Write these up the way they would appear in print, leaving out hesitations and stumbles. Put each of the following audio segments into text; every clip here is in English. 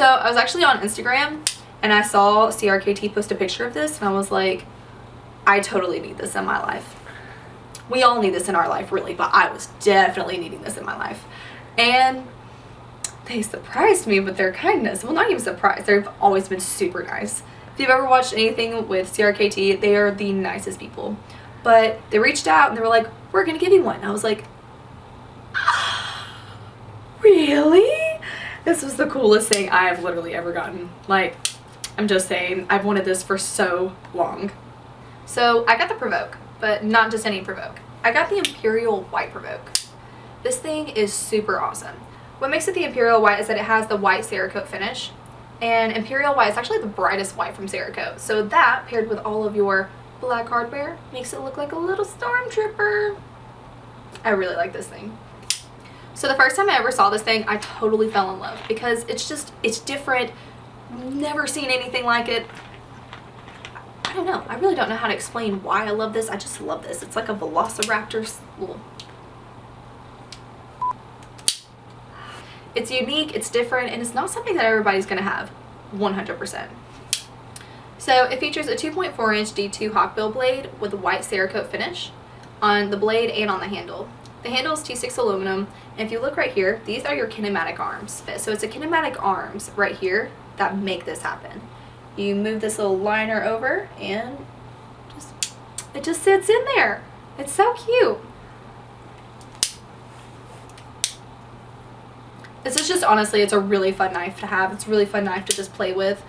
So I was actually on Instagram and I saw CRKT post a picture of this and I was like, I totally need this in my life. We all need this in our life really, but I was definitely needing this in my life. And they surprised me with their kindness. Well, not even surprised, they've always been super nice. If you've ever watched anything with CRKT, they are the nicest people. But they reached out and they were like, we're gonna give you one. And I was like, really? This was the coolest thing I have literally ever gotten. Like, I'm just saying, I've wanted this for so long. So I got the Provoke, but not just any Provoke. I got the Imperial White Provoke. This thing is super awesome. What makes it the Imperial White is that it has the white Seracote finish. And Imperial White is actually the brightest white from Seracote. So that, paired with all of your black hardware, makes it look like a little stormtrooper. I really like this thing. So the first time I ever saw this thing, I totally fell in love because it's different. Never seen anything like it. I don't know. I really don't know how to explain why I love this. I just love this. It's like a velociraptor. It's unique, it's different, and it's not something that everybody's going to have 100%. So it features a 2.4 inch D2 hawkbill blade with a white Cerakote finish on the blade and on the handle. The handle is T6 aluminum, and if you look right here, these are your kinematic arms. So it's a kinematic arms right here that make this happen. You move this little liner over and it just sits in there. It's so cute. This is just, honestly, it's a really fun knife to have. It's a really fun knife to just play with.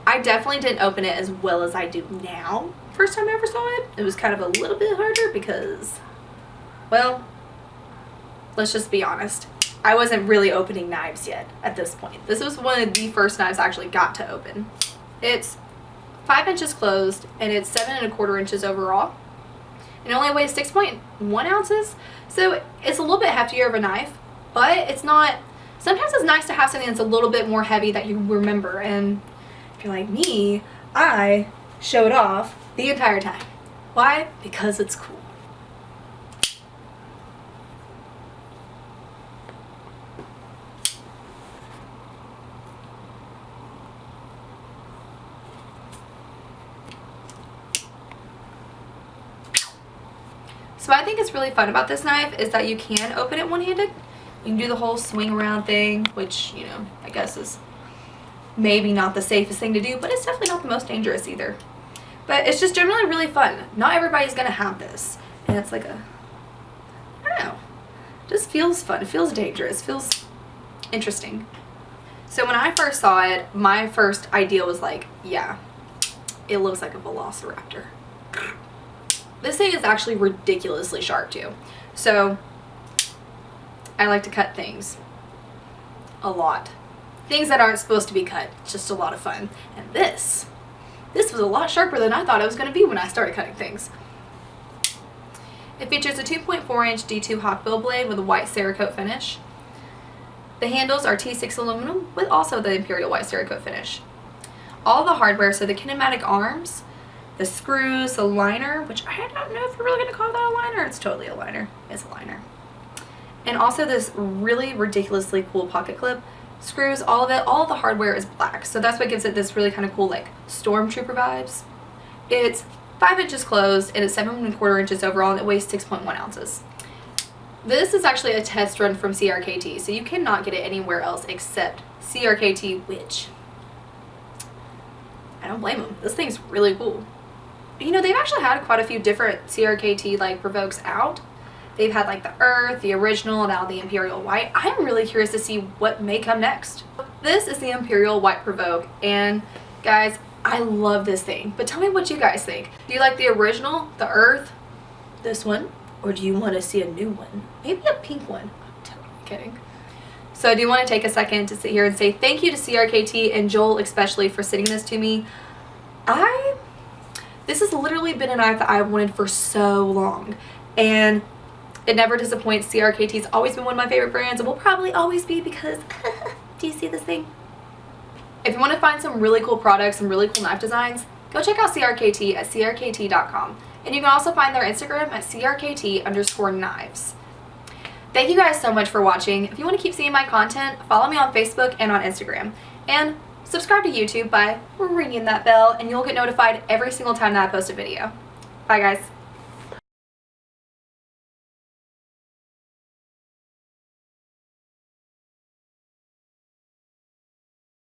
I definitely didn't open it as well as I do now. First time I ever saw it, it was kind of a little bit harder because, well, let's just be honest. I wasn't really opening knives yet at this point. This was one of the first knives I actually got to open. It's 5 inches closed and it's 7¼ inches overall. It only weighs 6.1 ounces. So it's a little bit heftier of a knife, but it's not, sometimes it's nice to have something that's a little bit more heavy that you remember. And if you're like me, I showed off the entire time. Why? Because it's cool. So what I think is really fun about this knife is that you can open it one-handed. You can do the whole swing around thing, which, you know, I guess is maybe not the safest thing to do, but it's definitely not the most dangerous either. But it's just generally really fun. Not everybody's gonna have this. And it's like a, I don't know, it just feels fun. It feels dangerous, it feels interesting. So when I first saw it, my first idea was like, yeah, it looks like a velociraptor. This thing is actually ridiculously sharp too. So I like to cut things a lot. Things that aren't supposed to be cut. It's just a lot of fun. And this was a lot sharper than I thought it was going to be when I started cutting things. It features a 2.4 inch D2 hawkbill blade with a white Cerakote finish. The handles are T6 aluminum with also the Imperial White Cerakote finish. All the hardware, so the kinematic arms, the screws, the liner, which I don't know if you're really going to call that a liner. It's totally a liner. It's a liner. And also this really ridiculously cool pocket clip. Screws, all of it, all of the hardware is black. So that's what gives it this really kind of cool like stormtrooper vibes. It's 5 inches closed and it's 7¼ inches overall and it weighs 6.1 ounces. This is actually a test run from CRKT, so you cannot get it anywhere else except CRKT, which I don't blame them. This thing's really cool. You know, they've actually had quite a few different CRKT like Provokes out. They've had like the Earth, the original, now the Imperial White. I'm really curious to see what may come next. This is the Imperial White Provoke, and guys, I love this thing. But tell me what you guys think. Do you like the original, the Earth, this one, or do you want to see a new one? Maybe a pink one. I'm totally kidding. So I do want to take a second to sit here and say thank you to CRKT and Joel especially for sending this to me. This has literally been a knife that I've wanted for so long, and it never disappoints. CRKT's always been one of my favorite brands and will probably always be because do you see this thing? If you want to find some really cool products, some really cool knife designs, go check out CRKT at crkt.com. And you can also find their Instagram at crkt_knives. Thank you guys so much for watching. If you want to keep seeing my content, follow me on Facebook and on Instagram. And subscribe to YouTube by ringing that bell, and you'll get notified every single time that I post a video. Bye guys.